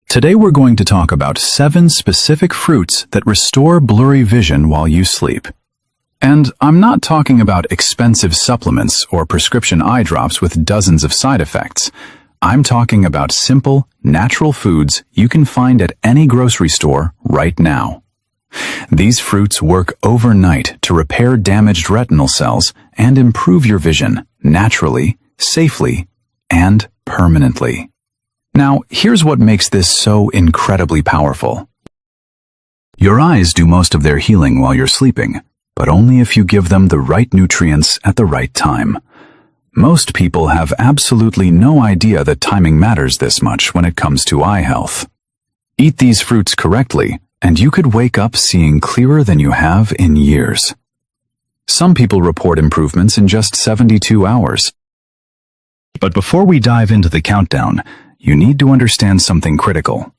Today we're going to talk about 7 specific fruits that restore blurry vision while you sleep. And I'm not talking about expensive supplements or prescription eye drops with dozens of side effects. I'm talking about simple, natural foods you can find at any grocery store right now. These fruits work overnight to repair damaged retinal cells and improve your vision naturally, safely, and permanently. Now, here's what makes this so incredibly powerful. Your eyes do most of their healing while you're sleeping, but only if you give them the right nutrients at the right time. Most people have absolutely no idea that timing matters this much when it comes to eye health. Eat these fruits correctly, and you could wake up seeing clearer than you have in years. Some people report improvements in just 72 hours. But before we dive into the countdown, you need to understand something critical.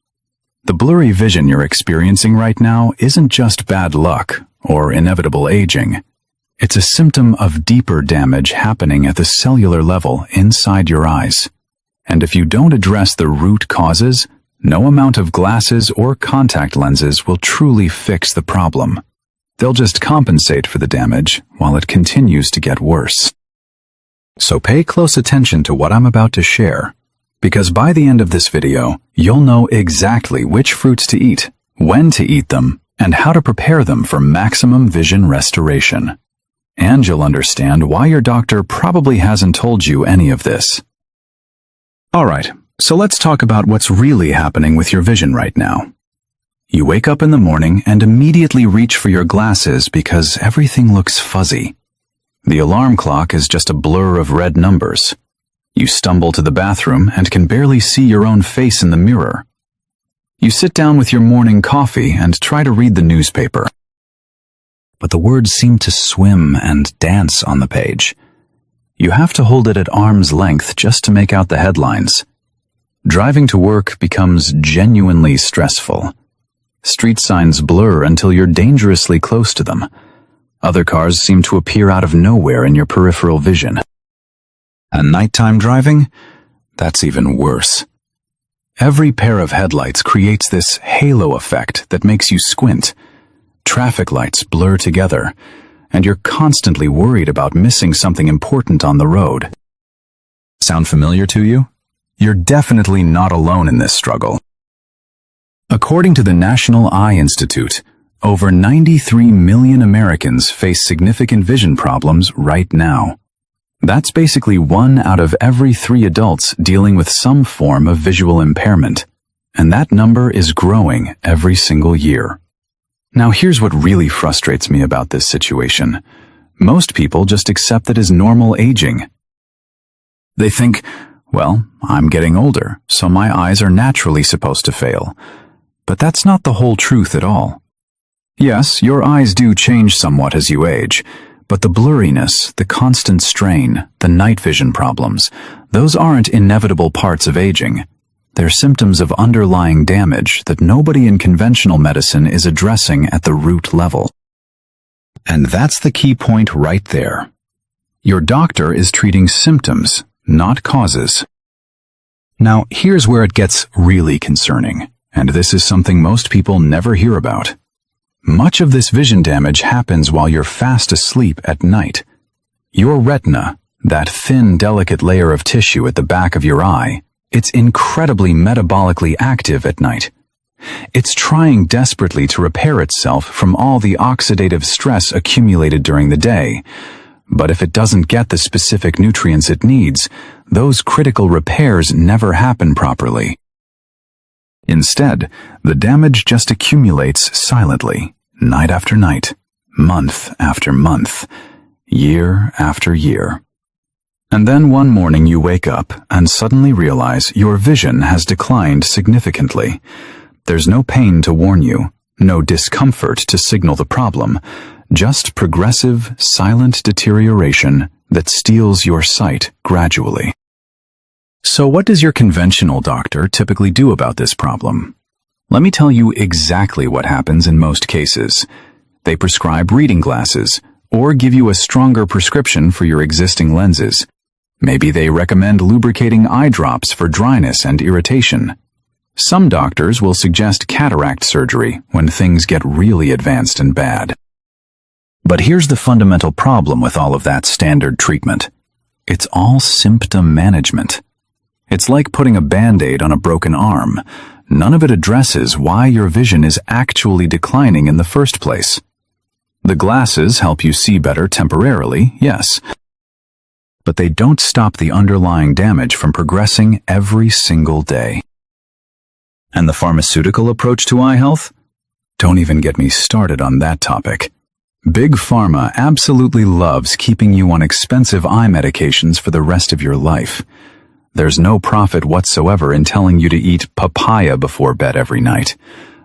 The blurry vision you're experiencing right now isn't just bad luck or inevitable aging. It's a symptom of deeper damage happening at the cellular level inside your eyes. And if you don't address the root causes, no amount of glasses or contact lenses will truly fix the problem. They'll just compensate for the damage while it continues to get worse. So pay close attention to what I'm about to share, because by the end of this video, you'll know exactly which fruits to eat, when to eat them, and how to prepare them for maximum vision restoration. And you'll understand why your doctor probably hasn't told you any of this. Alright, so let's talk about what's really happening with your vision right now. You wake up in the morning and immediately reach for your glasses because everything looks fuzzy. The alarm clock is just a blur of red numbers. You stumble to the bathroom and can barely see your own face in the mirror. You sit down with your morning coffee and try to read the newspaper. But the words seem to swim and dance on the page. You have to hold it at arm's length just to make out the headlines. Driving to work becomes genuinely stressful. Street signs blur until you're dangerously close to them. Other cars seem to appear out of nowhere in your peripheral vision. And nighttime driving? That's even worse. Every pair of headlights creates this halo effect that makes you squint. Traffic lights blur together, and you're constantly worried about missing something important on the road. Sound familiar to you? You're definitely not alone in this struggle. According to the National Eye Institute, over 93 million Americans face significant vision problems right now. That's basically 1 out of every 3 adults dealing with some form of visual impairment, and that number is growing every single year. Now here's what really frustrates me about this situation. Most people just accept it as normal aging. They think, well, I'm getting older, so my eyes are naturally supposed to fail. But that's not the whole truth at all. Yes, your eyes do change somewhat as you age, but the blurriness, the constant strain, the night vision problems, those aren't inevitable parts of aging. They're symptoms of underlying damage that nobody in conventional medicine is addressing at the root level. And that's the key point right there. Your doctor is treating symptoms, not causes. Now, here's where it gets really concerning, and this is something most people never hear about. Much of this vision damage happens while you're fast asleep at night. Your retina, that thin, delicate layer of tissue at the back of your eye, it's incredibly metabolically active at night. It's trying desperately to repair itself from all the oxidative stress accumulated during the day. But if it doesn't get the specific nutrients it needs, those critical repairs never happen properly. Instead, the damage just accumulates silently, night after night, month after month, year after year. And then one morning you wake up and suddenly realize your vision has declined significantly. There's no pain to warn you, no discomfort to signal the problem, just progressive, silent deterioration that steals your sight gradually. So what does your conventional doctor typically do about this problem? Let me tell you exactly what happens in most cases. They prescribe reading glasses, or give you a stronger prescription for your existing lenses. Maybe they recommend lubricating eye drops for dryness and irritation. Some doctors will suggest cataract surgery when things get really advanced and bad. But here's the fundamental problem with all of that standard treatment. It's all symptom management. It's like putting a Band-Aid on a broken arm. None of it addresses why your vision is actually declining in the first place. The glasses help you see better temporarily, yes, but they don't stop the underlying damage from progressing every single day. And the pharmaceutical approach to eye health? Don't even get me started on that topic. Big Pharma absolutely loves keeping you on expensive eye medications for the rest of your life. There's no profit whatsoever in telling you to eat papaya before bed every night.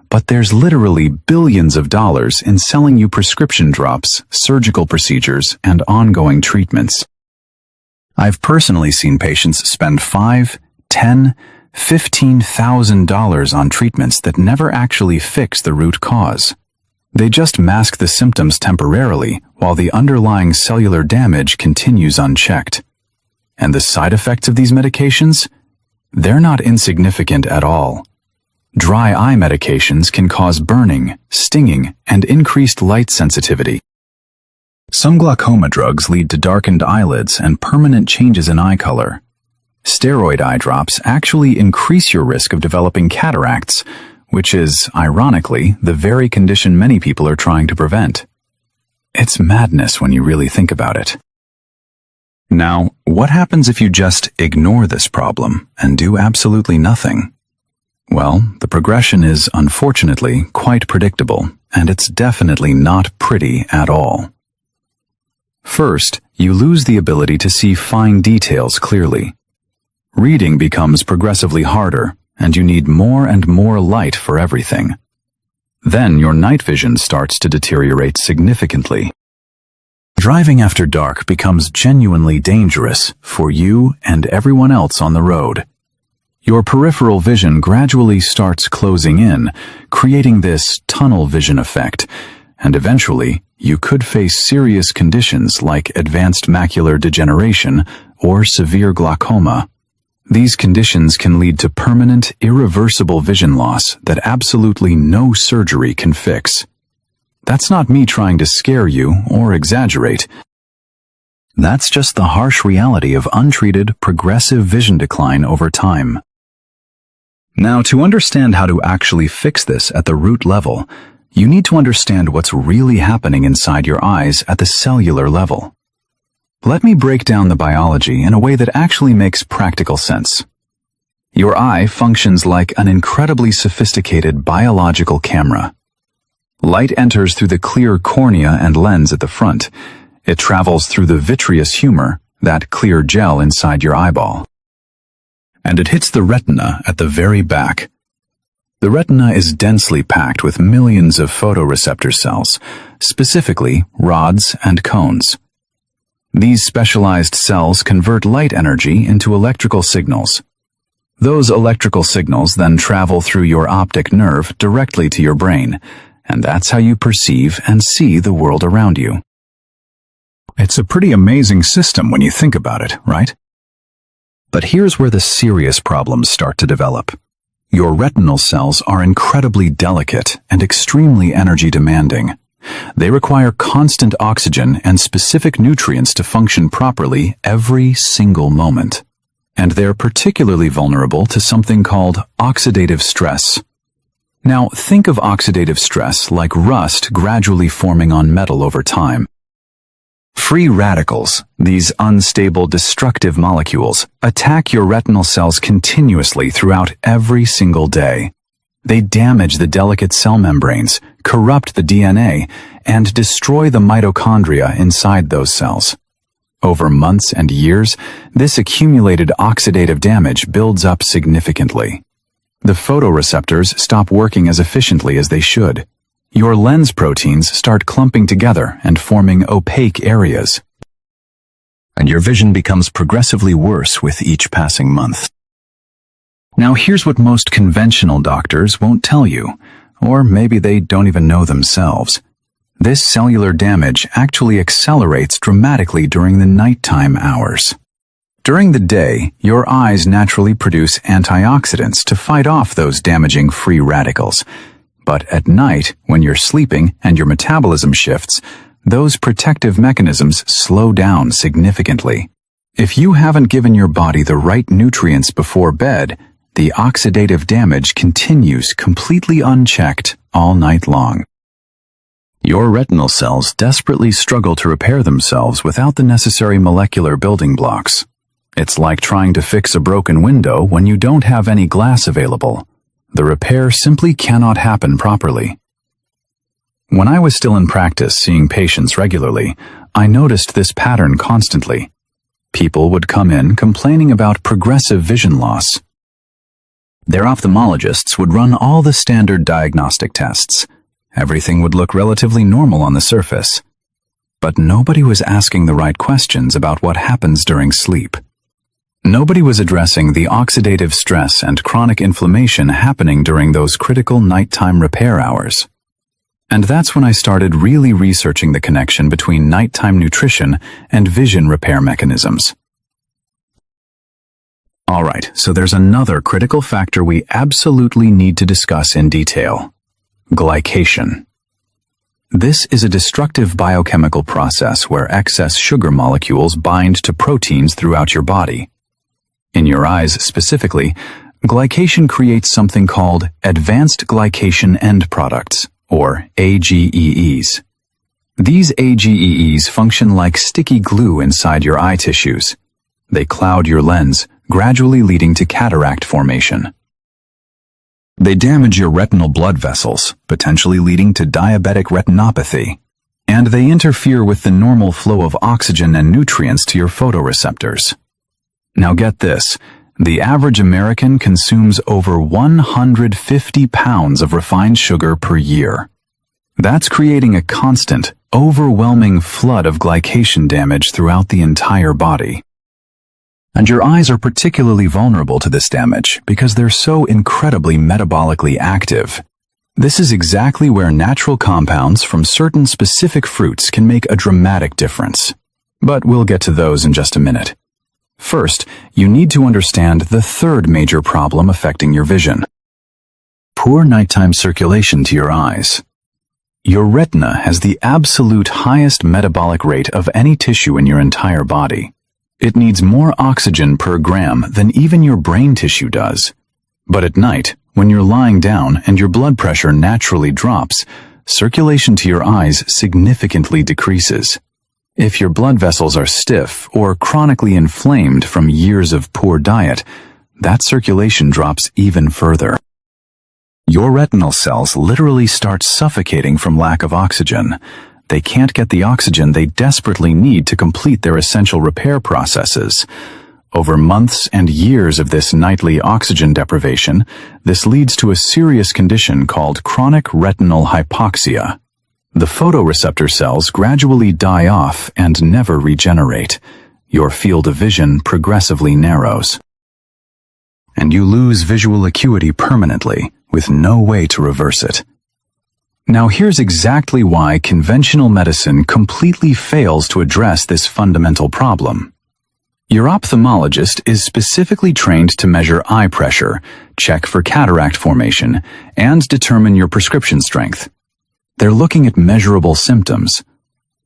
But there's literally billions of dollars in selling you prescription drops, surgical procedures, and ongoing treatments. I've personally seen patients spend $5,000, $10,000, $15,000 on treatments that never actually fix the root cause. They just mask the symptoms temporarily while the underlying cellular damage continues unchecked. And the side effects of these medications? They're not insignificant at all. Dry eye medications can cause burning, stinging, and increased light sensitivity. Some glaucoma drugs lead to darkened eyelids and permanent changes in eye color. Steroid eye drops actually increase your risk of developing cataracts, which is, ironically, the very condition many people are trying to prevent. It's madness when you really think about it. Now, what happens if you just ignore this problem and do absolutely nothing? Well, the progression is unfortunately quite predictable, and it's definitely not pretty at all. First, you lose the ability to see fine details clearly. Reading becomes progressively harder, and you need more and more light for everything. Then your night vision starts to deteriorate significantly. Driving after dark becomes genuinely dangerous for you and everyone else on the road. Your peripheral vision gradually starts closing in, creating this tunnel vision effect, and eventually you could face serious conditions like advanced macular degeneration or severe glaucoma. These conditions can lead to permanent, irreversible vision loss that absolutely no surgery can fix. That's not me trying to scare you or exaggerate. That's just the harsh reality of untreated, progressive vision decline over time. Now, to understand how to actually fix this at the root level, you need to understand what's really happening inside your eyes at the cellular level. Let me break down the biology in a way that actually makes practical sense. Your eye functions like an incredibly sophisticated biological camera. Light enters through the clear cornea and lens at the front. It travels through the vitreous humor, that clear gel inside your eyeball. And it hits the retina at the very back. The retina is densely packed with millions of photoreceptor cells, specifically rods and cones. These specialized cells convert light energy into electrical signals. Those electrical signals then travel through your optic nerve directly to your brain, and that's how you perceive and see the world around you. It's a pretty amazing system when you think about it, right? But here's where the serious problems start to develop. Your retinal cells are incredibly delicate and extremely energy demanding. They require constant oxygen and specific nutrients to function properly every single moment. And they're particularly vulnerable to something called oxidative stress. Now, think of oxidative stress like rust gradually forming on metal over time. Free radicals, these unstable, destructive molecules, attack your retinal cells continuously throughout every single day. They damage the delicate cell membranes, corrupt the DNA, and destroy the mitochondria inside those cells. Over months and years, this accumulated oxidative damage builds up significantly. The photoreceptors stop working as efficiently as they should. Your lens proteins start clumping together and forming opaque areas. And your vision becomes progressively worse with each passing month. Now here's what most conventional doctors won't tell you, or maybe they don't even know themselves. This cellular damage actually accelerates dramatically during the nighttime hours. During the day, your eyes naturally produce antioxidants to fight off those damaging free radicals. But at night, when you're sleeping and your metabolism shifts, those protective mechanisms slow down significantly. If you haven't given your body the right nutrients before bed, the oxidative damage continues completely unchecked all night long. Your retinal cells desperately struggle to repair themselves without the necessary molecular building blocks. It's like trying to fix a broken window when you don't have any glass available. The repair simply cannot happen properly. When I was still in practice seeing patients regularly, I noticed this pattern constantly. People would come in complaining about progressive vision loss. Their ophthalmologists would run all the standard diagnostic tests. Everything would look relatively normal on the surface. But nobody was asking the right questions about what happens during sleep. Nobody was addressing the oxidative stress and chronic inflammation happening during those critical nighttime repair hours. And that's when I started really researching the connection between nighttime nutrition and vision repair mechanisms. Alright, so there's another critical factor we absolutely need to discuss in detail: glycation. This is a destructive biochemical process where excess sugar molecules bind to proteins throughout your body. In your eyes specifically, glycation creates something called advanced glycation end products, or AGEEs. These AGEEs function like sticky glue inside your eye tissues. They cloud your lens, gradually leading to cataract formation. They damage your retinal blood vessels, potentially leading to diabetic retinopathy. And they interfere with the normal flow of oxygen and nutrients to your photoreceptors. Now get this, the average American consumes over 150 pounds of refined sugar per year. That's creating a constant, overwhelming flood of glycation damage throughout the entire body. And your eyes are particularly vulnerable to this damage because they're so incredibly metabolically active. This is exactly where natural compounds from certain specific fruits can make a dramatic difference. But we'll get to those in just a minute. First, you need to understand the third major problem affecting your vision: poor nighttime circulation to your eyes. Your retina has the absolute highest metabolic rate of any tissue in your entire body. It needs more oxygen per gram than even your brain tissue does. But at night, when you're lying down and your blood pressure naturally drops, circulation to your eyes significantly decreases. If your blood vessels are stiff or chronically inflamed from years of poor diet, that circulation drops even further. Your retinal cells literally start suffocating from lack of oxygen. They can't get the oxygen they desperately need to complete their essential repair processes. Over months and years of this nightly oxygen deprivation, this leads to a serious condition called chronic retinal hypoxia. The photoreceptor cells gradually die off and never regenerate. Your field of vision progressively narrows. And you lose visual acuity permanently, with no way to reverse it. Now here's exactly why conventional medicine completely fails to address this fundamental problem. Your ophthalmologist is specifically trained to measure eye pressure, check for cataract formation, and determine your prescription strength. They're looking at measurable symptoms,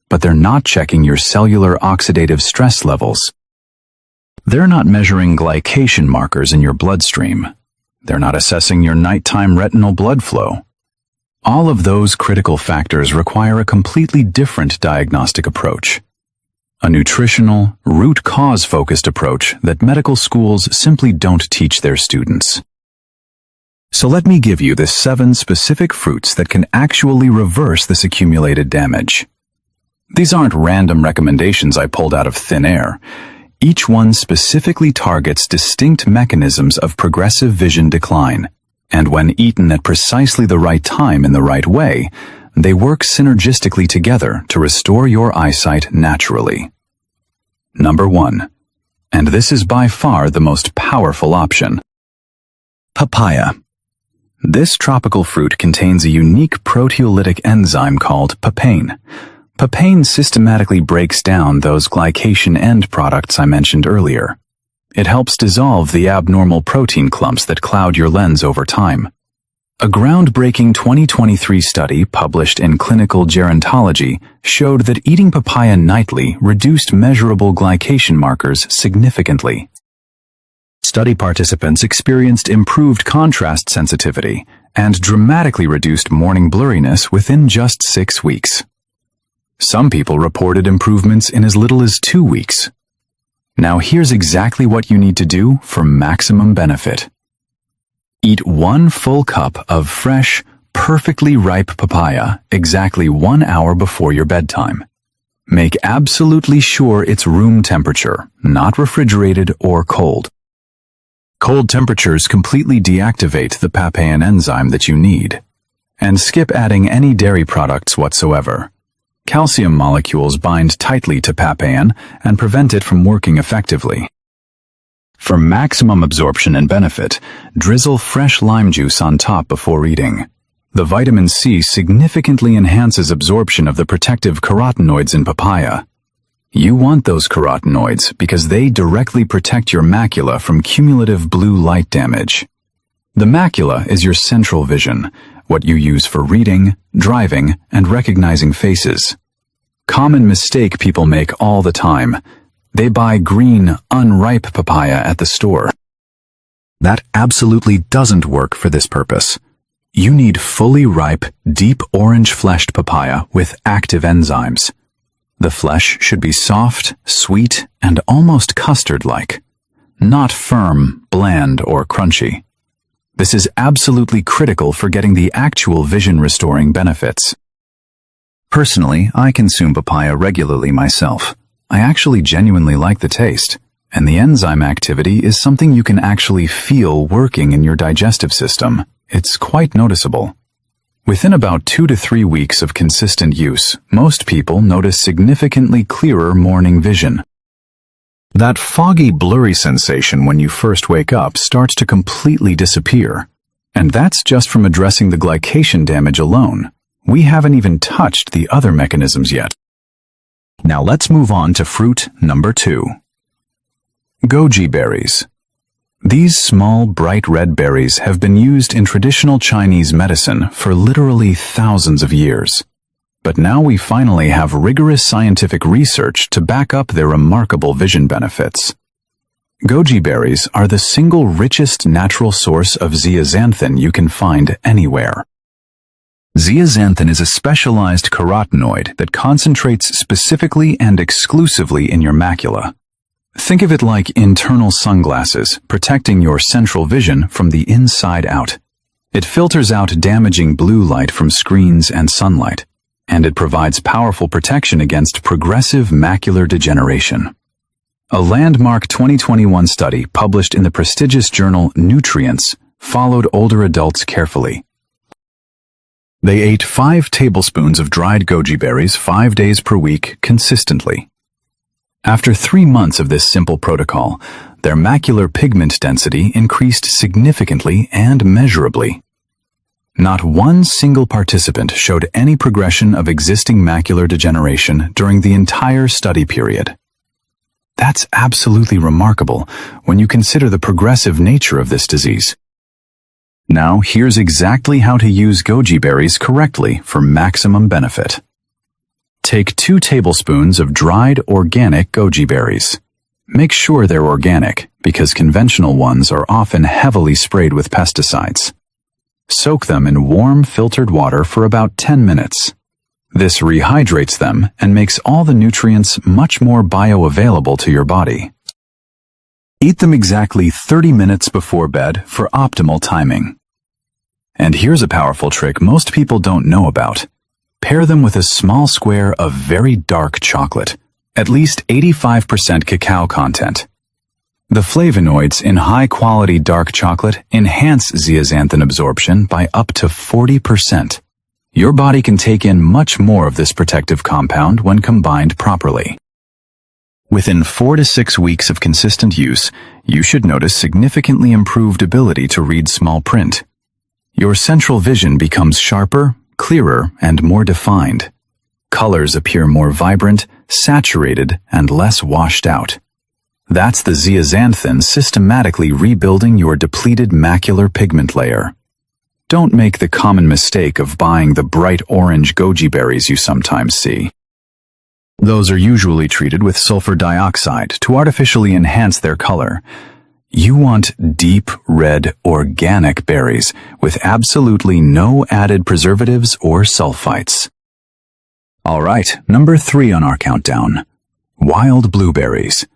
but they're not checking your cellular oxidative stress levels. They're not measuring glycation markers in your bloodstream. They're not assessing your nighttime retinal blood flow. All of those critical factors require a completely different diagnostic approach. A nutritional, root cause-focused approach that medical schools simply don't teach their students. So let me give you the 7 specific fruits that can actually reverse this accumulated damage. These aren't random recommendations I pulled out of thin air. Each one specifically targets distinct mechanisms of progressive vision decline, and when eaten at precisely the right time in the right way, they work synergistically together to restore your eyesight naturally. Number 1, and this is by far the most powerful option: papaya. This tropical fruit contains a unique proteolytic enzyme called papain. Papain systematically breaks down those glycation end products I mentioned earlier, It helps dissolve the abnormal protein clumps that cloud your lens over time. A groundbreaking 2023 study published in Clinical Gerontology showed that eating papaya nightly reduced measurable glycation markers significantly. Study participants experienced improved contrast sensitivity and dramatically reduced morning blurriness within just 6 weeks. Some people reported improvements in as little as 2 weeks. Now here's exactly what you need to do for maximum benefit. Eat 1 full cup of fresh, perfectly ripe papaya exactly 1 hour before your bedtime. Make absolutely sure it's room temperature, not refrigerated or cold. Cold temperatures completely deactivate the papain enzyme that you need. And skip adding any dairy products whatsoever. Calcium molecules bind tightly to papain and prevent it from working effectively. For maximum absorption and benefit, drizzle fresh lime juice on top before eating. The vitamin C significantly enhances absorption of the protective carotenoids in papaya. You want those carotenoids because they directly protect your macula from cumulative blue light damage. The macula is your central vision, what you use for reading, driving, and recognizing faces. Common mistake people make all the time. They buy green, unripe papaya at the store. That absolutely doesn't work for this purpose. You need fully ripe, deep orange-fleshed papaya with active enzymes. The flesh should be soft, sweet, and almost custard-like. Not firm, bland, or crunchy. This is absolutely critical for getting the actual vision-restoring benefits. Personally, I consume papaya regularly myself. I actually genuinely like the taste, and the enzyme activity is something you can actually feel working in your digestive system. It's quite noticeable. Within about 2 to 3 weeks of consistent use, most people notice significantly clearer morning vision. That foggy, blurry sensation when you first wake up starts to completely disappear. And that's just from addressing the glycation damage alone. We haven't even touched the other mechanisms yet. Now let's move on to fruit number 2. Goji berries. These small, bright red berries have been used in traditional Chinese medicine for literally thousands of years. But now we finally have rigorous scientific research to back up their remarkable vision benefits. Goji berries are the single richest natural source of zeaxanthin you can find anywhere. Zeaxanthin is a specialized carotenoid that concentrates specifically and exclusively in your macula. Think of it like internal sunglasses, protecting your central vision from the inside out. It filters out damaging blue light from screens and sunlight, and it provides powerful protection against progressive macular degeneration. A landmark 2021 study published in the prestigious journal Nutrients followed older adults carefully. They ate 5 tablespoons of dried goji berries 5 days per week consistently. After 3 months of this simple protocol, their macular pigment density increased significantly and measurably. Not one single participant showed any progression of existing macular degeneration during the entire study period. That's absolutely remarkable when you consider the progressive nature of this disease. Now, here's exactly how to use goji berries correctly for maximum benefit. Take 2 tablespoons of dried organic goji berries. Make sure they're organic, because conventional ones are often heavily sprayed with pesticides. Soak them in warm filtered water for about 10 minutes. This rehydrates them and makes all the nutrients much more bioavailable to your body. Eat them exactly 30 minutes before bed for optimal timing. And here's a powerful trick most people don't know about. Pair them with a small square of very dark chocolate, at least 85% cacao content. The flavonoids in high-quality dark chocolate enhance zeaxanthin absorption by up to 40%. Your body can take in much more of this protective compound when combined properly. Within 4 to 6 weeks of consistent use, you should notice significantly improved ability to read small print. Your central vision becomes sharper, clearer, and more defined. Colors appear more vibrant, saturated, and less washed out. That's the zeaxanthin systematically rebuilding your depleted macular pigment layer. Don't make the common mistake of buying the bright orange goji berries you sometimes see. Those are usually treated with sulfur dioxide to artificially enhance their color. You want deep red organic berries with absolutely no added preservatives or sulfites. All right, number 3 on our countdown. Wild blueberries.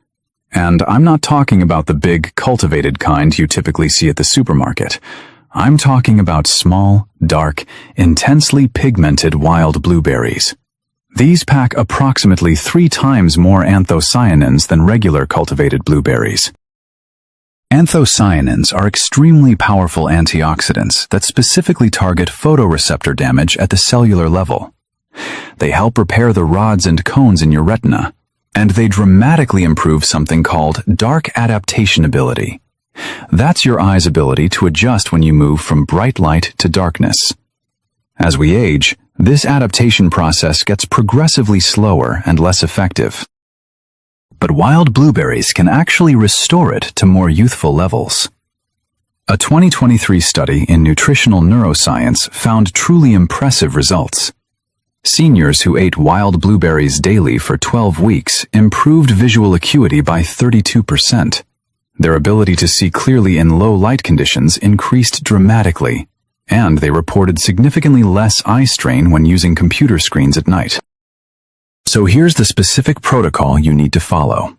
And I'm not talking about the big, cultivated kind you typically see at the supermarket. I'm talking about small, dark, intensely pigmented wild blueberries. These pack approximately 3 times more anthocyanins than regular cultivated blueberries. Anthocyanins are extremely powerful antioxidants that specifically target photoreceptor damage at the cellular level. They help repair the rods and cones in your retina, and they dramatically improve something called dark adaptation ability. That's your eye's ability to adjust when you move from bright light to darkness. As we age, this adaptation process gets progressively slower and less effective. But wild blueberries can actually restore it to more youthful levels. A 2023 study in nutritional neuroscience found truly impressive results. Seniors who ate wild blueberries daily for 12 weeks improved visual acuity by 32%. Their ability to see clearly in low light conditions increased dramatically, and they reported significantly less eye strain when using computer screens at night. So here's the specific protocol you need to follow.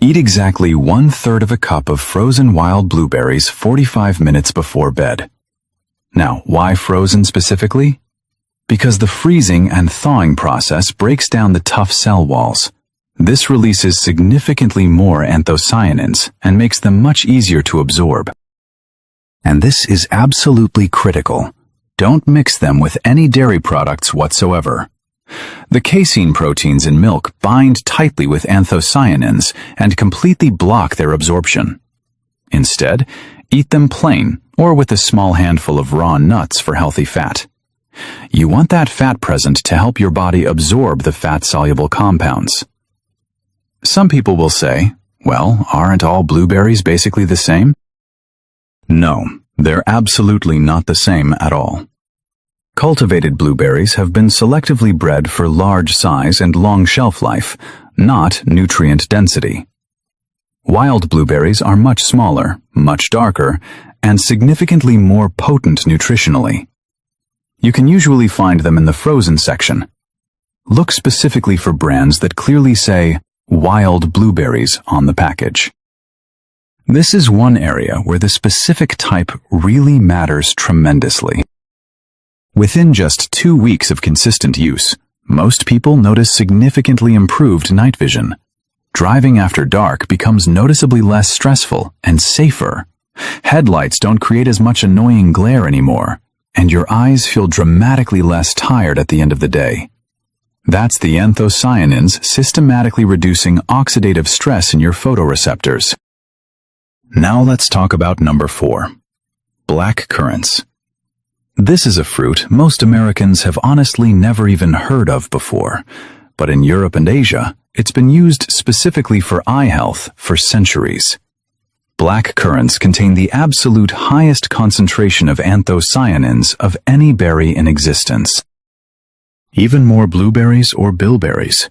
Eat exactly 1/3 of a cup of frozen wild blueberries 45 minutes before bed. Now, why frozen specifically? Because the freezing and thawing process breaks down the tough cell walls. This releases significantly more anthocyanins and makes them much easier to absorb. And this is absolutely critical. Don't mix them with any dairy products whatsoever. The casein proteins in milk bind tightly with anthocyanins and completely block their absorption. Instead, eat them plain or with a small handful of raw nuts for healthy fat. You want that fat present to help your body absorb the fat-soluble compounds. Some people will say, well, aren't all blueberries basically the same? No, they're absolutely not the same at all. Cultivated blueberries have been selectively bred for large size and long shelf life, not nutrient density. Wild blueberries are much smaller, much darker, and significantly more potent nutritionally. You can usually find them in the frozen section. Look specifically for brands that clearly say wild blueberries on the package. This is one area where the specific type really matters tremendously. Within just 2 weeks of consistent use, most people notice significantly improved night vision. Driving after dark becomes noticeably less stressful and safer. Headlights don't create as much annoying glare anymore, and your eyes feel dramatically less tired at the end of the day. That's the anthocyanins systematically reducing oxidative stress in your photoreceptors. Now let's talk about number 4. Black currants. This is a fruit most Americans have honestly never even heard of before, but in Europe and Asia, it's been used specifically for eye health for centuries. Black currants contain the absolute highest concentration of anthocyanins of any berry in existence. Even more blueberries or bilberries.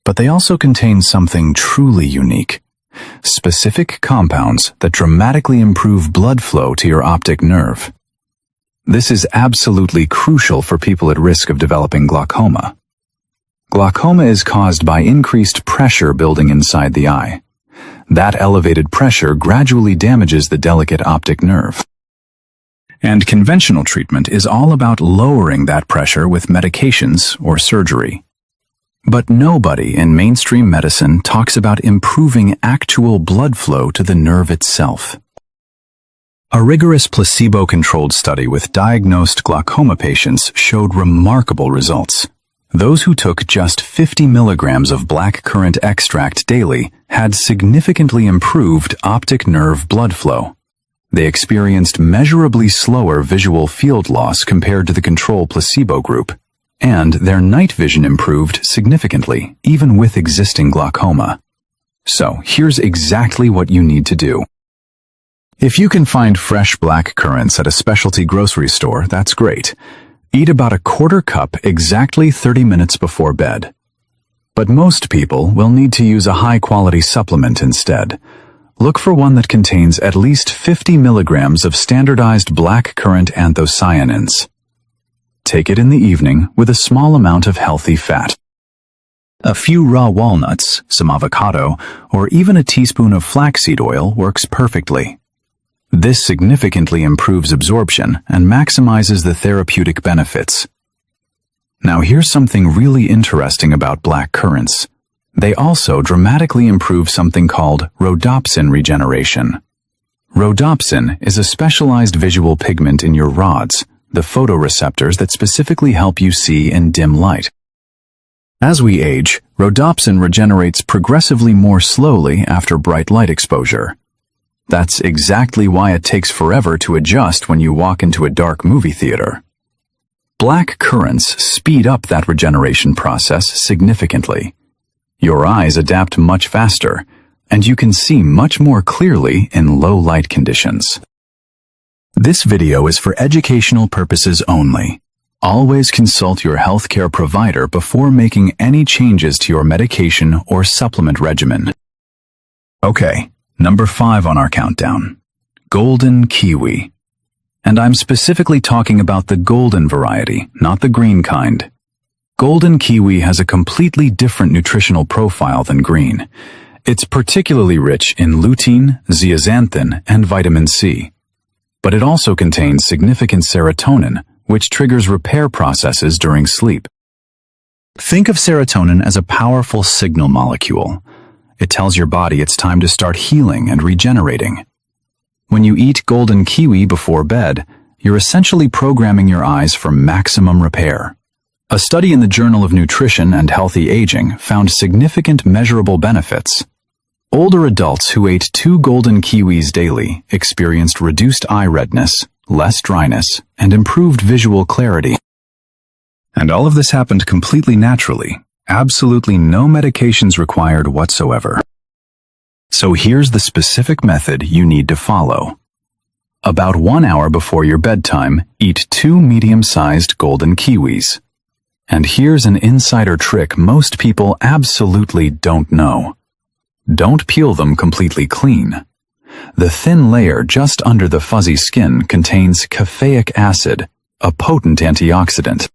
But they also contain something truly unique. Specific compounds that dramatically improve blood flow to your optic nerve. This is absolutely crucial for people at risk of developing glaucoma. Glaucoma is caused by increased pressure building inside the eye. That elevated pressure gradually damages the delicate optic nerve. And conventional treatment is all about lowering that pressure with medications or surgery. But nobody in mainstream medicine talks about improving actual blood flow to the nerve itself. A rigorous placebo-controlled study with diagnosed glaucoma patients showed remarkable results. Those who took just 50 milligrams of black currant extract daily had significantly improved optic nerve blood flow. They experienced measurably slower visual field loss compared to the control placebo group, and their night vision improved significantly, even with existing glaucoma. So here's exactly what you need to do. If you can find fresh black currants at a specialty grocery store, that's great. Eat about a quarter cup exactly 30 minutes before bed. But most people will need to use a high-quality supplement instead. Look for one that contains at least 50 milligrams of standardized black currant anthocyanins. Take it in the evening with a small amount of healthy fat. A few raw walnuts, some avocado, or even a teaspoon of flaxseed oil works perfectly. This significantly improves absorption and maximizes the therapeutic benefits. Now here's something really interesting about black currants. They also dramatically improve something called rhodopsin regeneration. Rhodopsin is a specialized visual pigment in your rods, the photoreceptors that specifically help you see in dim light. As we age, rhodopsin regenerates progressively more slowly after bright light exposure. That's exactly why it takes forever to adjust when you walk into a dark movie theater. Black currants speed up that regeneration process significantly. Your eyes adapt much faster, and you can see much more clearly in low light conditions. This video is for educational purposes only. Always consult your healthcare provider before making any changes to your medication or supplement regimen. Okay, number 5 on our countdown. Golden kiwi. And I'm specifically talking about the golden variety, not the green kind. Golden kiwi has a completely different nutritional profile than green. It's particularly rich in lutein, zeaxanthin, and vitamin C. But it also contains significant serotonin, which triggers repair processes during sleep. Think of serotonin as a powerful signal molecule. It tells your body it's time to start healing and regenerating. When you eat golden kiwi before bed, you're essentially programming your eyes for maximum repair. A study in the Journal of Nutrition and Healthy Aging found significant measurable benefits. Older adults who ate 2 golden kiwis daily experienced reduced eye redness, less dryness, and improved visual clarity. And all of this happened completely naturally. Absolutely no medications required whatsoever. So here's the specific method you need to follow. About 1 hour before your bedtime, eat 2 medium-sized golden kiwis. And here's an insider trick most people absolutely don't know. Don't peel them completely clean. The thin layer just under the fuzzy skin contains caffeic acid, a potent antioxidant.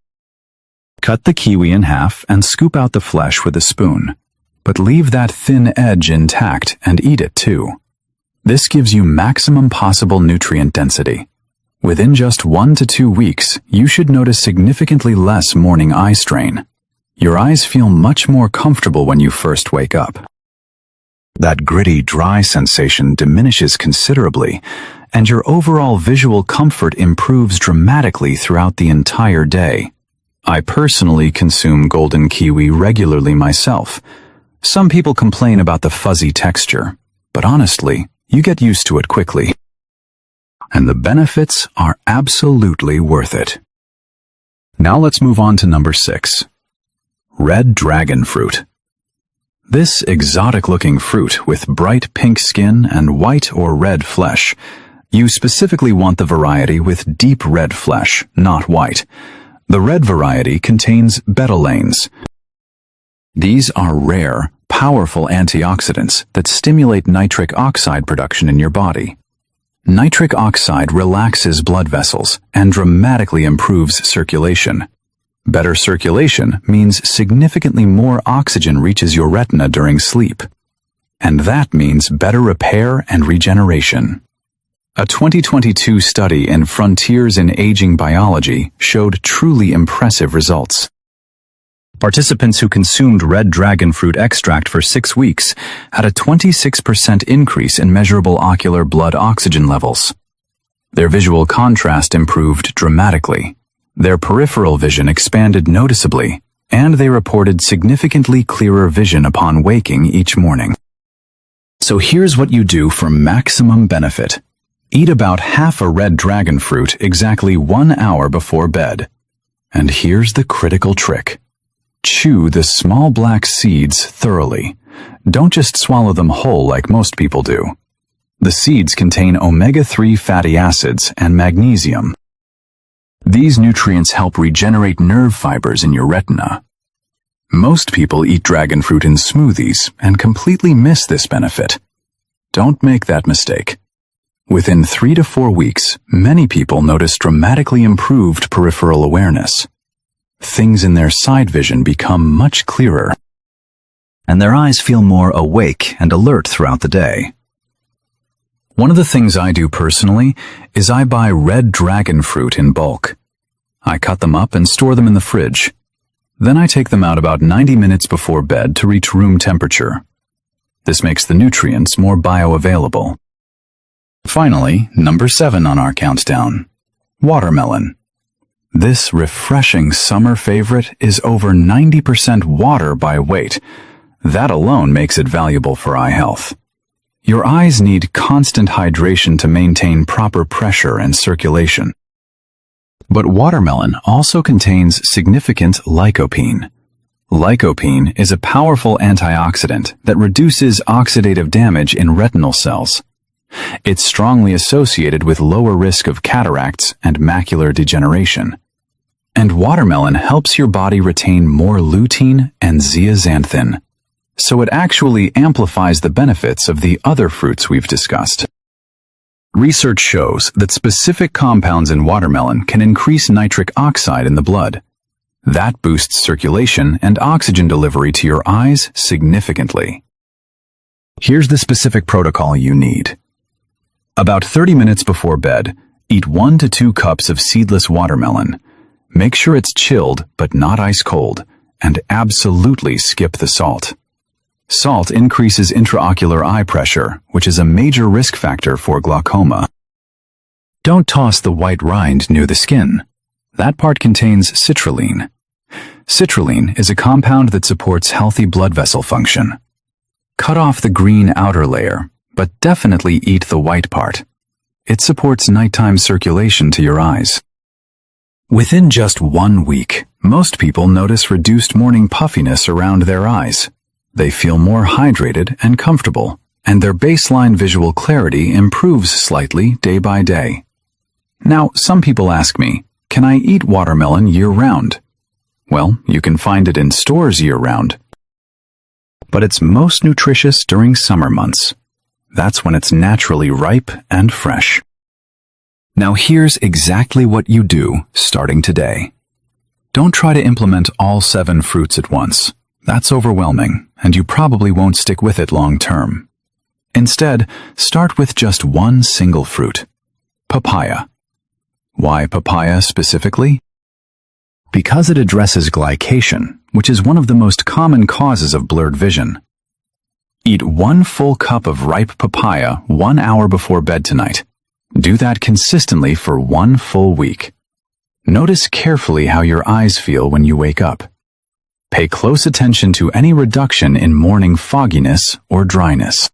Cut the kiwi in half and scoop out the flesh with a spoon. But leave that thin edge intact and eat it too. This gives you maximum possible nutrient density. Within just 1 to 2 weeks, you should notice significantly less morning eye strain. Your eyes feel much more comfortable when you first wake up. That gritty, dry sensation diminishes considerably, and your overall visual comfort improves dramatically throughout the entire day. I personally consume golden kiwi regularly myself. Some people complain about the fuzzy texture, but honestly, you get used to it quickly. And the benefits are absolutely worth it. Now let's move on to number 6. Red dragon fruit. This exotic-looking fruit with bright pink skin and white or red flesh. You specifically want the variety with deep red flesh, not white. The red variety contains betalains. These are rare, powerful antioxidants that stimulate nitric oxide production in your body. Nitric oxide relaxes blood vessels and dramatically improves circulation. Better circulation means significantly more oxygen reaches your retina during sleep. And that means better repair and regeneration. A 2022 study in Frontiers in Aging Biology showed truly impressive results. Participants who consumed red dragon fruit extract for 6 weeks had a 26% increase in measurable ocular blood oxygen levels. Their visual contrast improved dramatically. Their peripheral vision expanded noticeably, and they reported significantly clearer vision upon waking each morning. So here's what you do for maximum benefit. Eat about half a red dragon fruit exactly 1 hour before bed. And here's the critical trick. chew the small black seeds thoroughly. Don't just swallow them whole like most people do. The seeds contain omega-3 fatty acids and magnesium. These nutrients help regenerate nerve fibers in your retina. Most people eat dragon fruit in smoothies and completely miss this benefit. Don't make that mistake. Within 3 to 4 weeks, many people notice dramatically improved peripheral awareness. Things in their side vision become much clearer, and their eyes feel more awake and alert throughout the day. One of the things I do personally is I buy red dragon fruit in bulk. I cut them up and store them in the fridge. Then I take them out about 90 minutes before bed to reach room temperature. This makes the nutrients more bioavailable. Finally, number 7 on our countdown: watermelon. This refreshing summer favorite is over 90% water by weight. That alone makes it valuable for eye health. Your eyes need constant hydration to maintain proper pressure and circulation. But watermelon also contains significant lycopene. Lycopene is a powerful antioxidant that reduces oxidative damage in retinal cells. It's strongly associated with lower risk of cataracts and macular degeneration. And watermelon helps your body retain more lutein and zeaxanthin, so it actually amplifies the benefits of the other fruits we've discussed. Research shows that specific compounds in watermelon can increase nitric oxide in the blood. That boosts circulation and oxygen delivery to your eyes significantly. Here's the specific protocol you need. About 30 minutes before bed, eat 1 to 2 cups of seedless watermelon. Make sure it's chilled but not ice cold, and absolutely skip the salt. Salt increases intraocular eye pressure, which is a major risk factor for glaucoma. Don't toss the white rind near the skin. That part contains citrulline. Citrulline is a compound that supports healthy blood vessel function. Cut off the green outer layer, but definitely eat the white part. It supports nighttime circulation to your eyes. Within just 1 week, most people notice reduced morning puffiness around their eyes. They feel more hydrated and comfortable, and their baseline visual clarity improves slightly day by day. Now, some people ask me, can I eat watermelon year-round? Well, you can find it in stores year-round, but it's most nutritious during summer months. That's when it's naturally ripe and fresh. Now here's exactly what you do starting today. Don't try to implement all 7 fruits at once. That's overwhelming, and you probably won't stick with it long term. Instead, start with just one single fruit: papaya. Why papaya specifically? Because it addresses glycation, which is one of the most common causes of blurred vision. Eat 1 full cup of ripe papaya 1 hour before bed tonight. Do that consistently for 1 full week. Notice carefully how your eyes feel when you wake up. Pay close attention to any reduction in morning fogginess or dryness.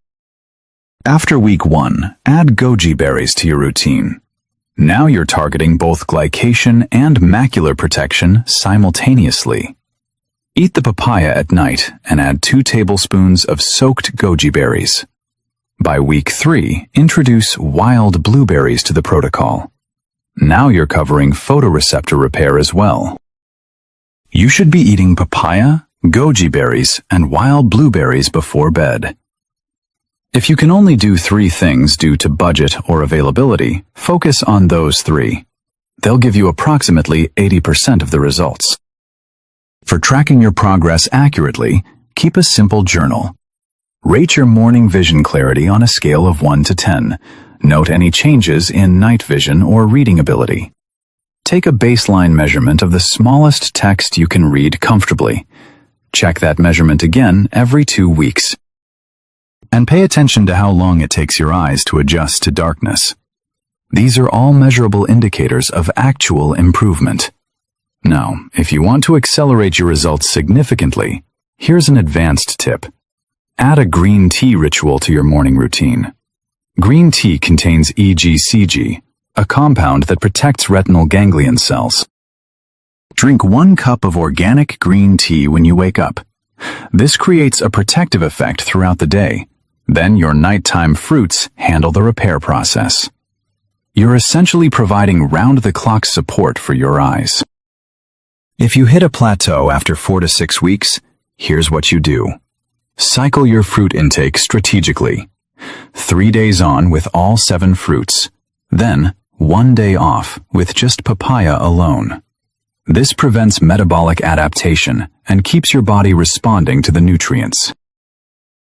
After week 1, add goji berries to your routine. Now you're targeting both glycation and macular protection simultaneously. Eat the papaya at night and add 2 tablespoons of soaked goji berries. By week 3, introduce wild blueberries to the protocol. Now you're covering photoreceptor repair as well. You should be eating papaya, goji berries, and wild blueberries before bed. If you can only do 3 things due to budget or availability, focus on those 3. They'll give you approximately 80% of the results. For tracking your progress accurately, keep a simple journal. Rate your morning vision clarity on a scale of 1 to 10. Note any changes in night vision or reading ability. Take a baseline measurement of the smallest text you can read comfortably. Check that measurement again every 2 weeks. And pay attention to how long it takes your eyes to adjust to darkness. These are all measurable indicators of actual improvement. Now, if you want to accelerate your results significantly, here's an advanced tip. Add a green tea ritual to your morning routine. Green tea contains EGCG, a compound that protects retinal ganglion cells. Drink 1 cup of organic green tea when you wake up. This creates a protective effect throughout the day. Then your nighttime fruits handle the repair process. You're essentially providing round-the-clock support for your eyes. If you hit a plateau after 4 to 6 weeks, here's what you do. Cycle your fruit intake strategically. 3 days on with all 7 fruits. Then, 1 day off with just papaya alone. This prevents metabolic adaptation and keeps your body responding to the nutrients.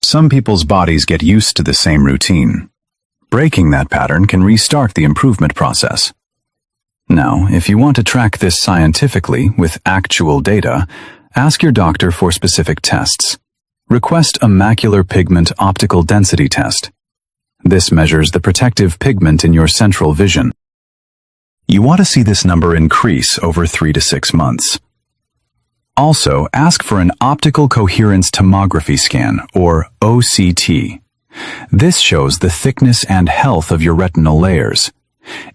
Some people's bodies get used to the same routine. Breaking that pattern can restart the improvement process. Now, if you want to track this scientifically with actual data, ask your doctor for specific tests. Request a macular pigment optical density test. This measures the protective pigment in your central vision. You want to see this number increase over 3 to 6 months. Also, ask for an optical coherence tomography scan, or OCT. This shows the thickness and health of your retinal layers.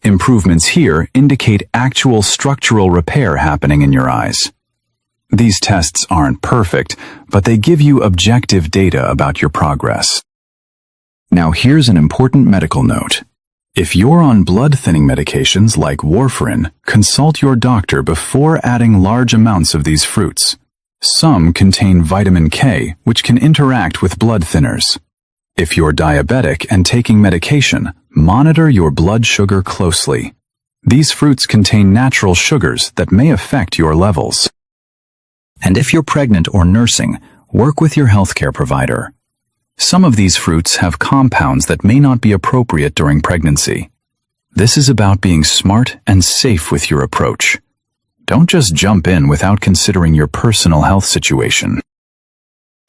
Improvements here indicate actual structural repair happening in your eyes. These tests aren't perfect, but they give you objective data about your progress. Now here's an important medical note. If you're on blood-thinning medications like warfarin, consult your doctor before adding large amounts of these fruits. Some contain vitamin K, which can interact with blood thinners. If you're diabetic and taking medication, monitor your blood sugar closely. These fruits contain natural sugars that may affect your levels. And if you're pregnant or nursing, work with your healthcare provider. Some of these fruits have compounds that may not be appropriate during pregnancy. This is about being smart and safe with your approach. Don't just jump in without considering your personal health situation.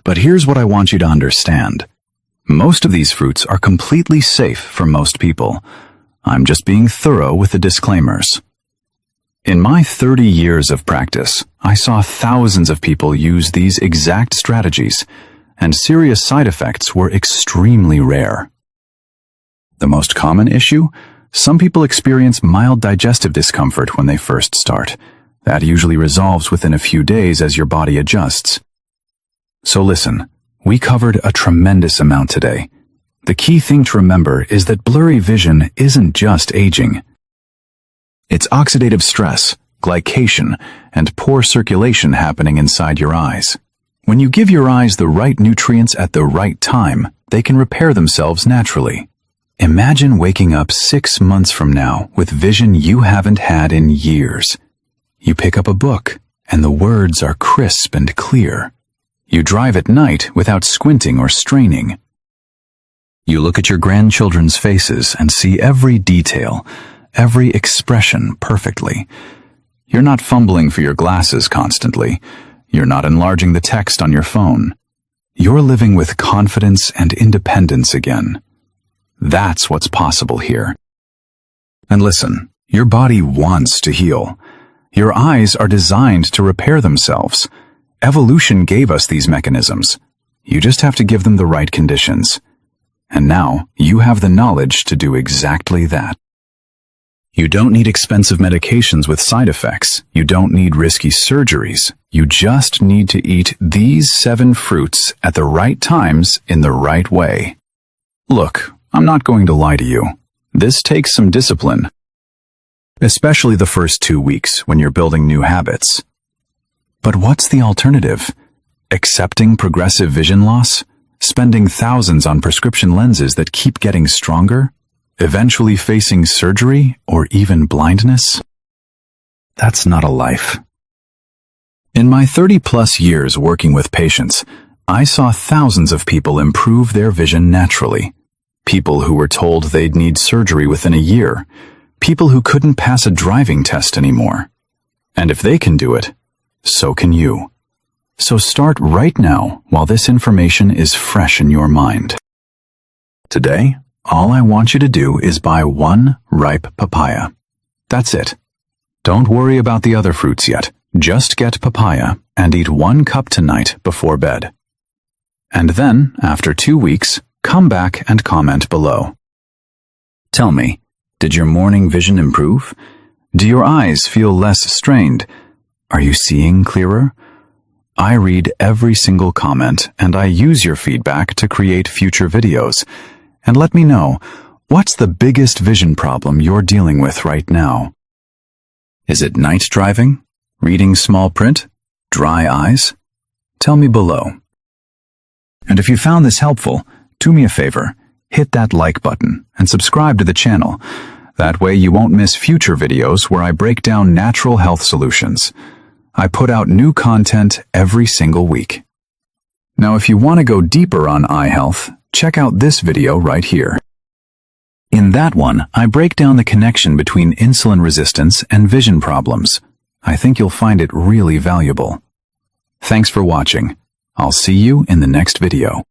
But here's what I want you to understand. Most of these fruits are completely safe for most people. I'm just being thorough with the disclaimers. In my 30 years of practice, I saw thousands of people use these exact strategies, and serious side effects were extremely rare. The most common issue? Some people experience mild digestive discomfort when they first start. That usually resolves within a few days as your body adjusts. So listen, we covered a tremendous amount today. The key thing to remember is that blurry vision isn't just aging. It's oxidative stress, glycation, and poor circulation happening inside your eyes. When you give your eyes the right nutrients at the right time, they can repair themselves naturally. Imagine waking up 6 months from now with vision you haven't had in years. You pick up a book, and the words are crisp and clear. You drive at night without squinting or straining. You look at your grandchildren's faces and see every detail, every expression perfectly. You're not fumbling for your glasses constantly. You're not enlarging the text on your phone. You're living with confidence and independence again. That's what's possible here. And listen, your body wants to heal. Your eyes are designed to repair themselves. Evolution gave us these mechanisms. You just have to give them the right conditions. And now, you have the knowledge to do exactly that. You don't need expensive medications with side effects. You don't need risky surgeries. You just need to eat these 7 fruits at the right times in the right way. Look, I'm not going to lie to you. This takes some discipline, especially the first 2 weeks when you're building new habits. But what's the alternative? Accepting progressive vision loss? Spending thousands on prescription lenses that keep getting stronger? Eventually facing surgery or even blindness? That's not a life. In my 30-plus years working with patients, I saw thousands of people improve their vision naturally. People who were told they'd need surgery within a year. People who couldn't pass a driving test anymore. And if they can do it, so can you. So start right now while this information is fresh in your mind. Today, all I want you to do is buy 1 ripe papaya. That's it. Don't worry about the other fruits yet. Just get papaya and eat 1 cup tonight before bed. And then, after 2 weeks, come back and comment below. Tell me, did your morning vision improve? Do your eyes feel less strained? Are you seeing clearer? I read every single comment and I use your feedback to create future videos. And let me know, what's the biggest vision problem you're dealing with right now? Is it night driving? Reading small print? Dry eyes? Tell me below. And if you found this helpful, do me a favor, hit that like button and subscribe to the channel. That way you won't miss future videos where I break down natural health solutions. I put out new content every single week. Now if you want to go deeper on eye health, check out this video right here. In that one, I break down the connection between insulin resistance and vision problems. I think you'll find it really valuable. Thanks for watching. I'll see you in the next video.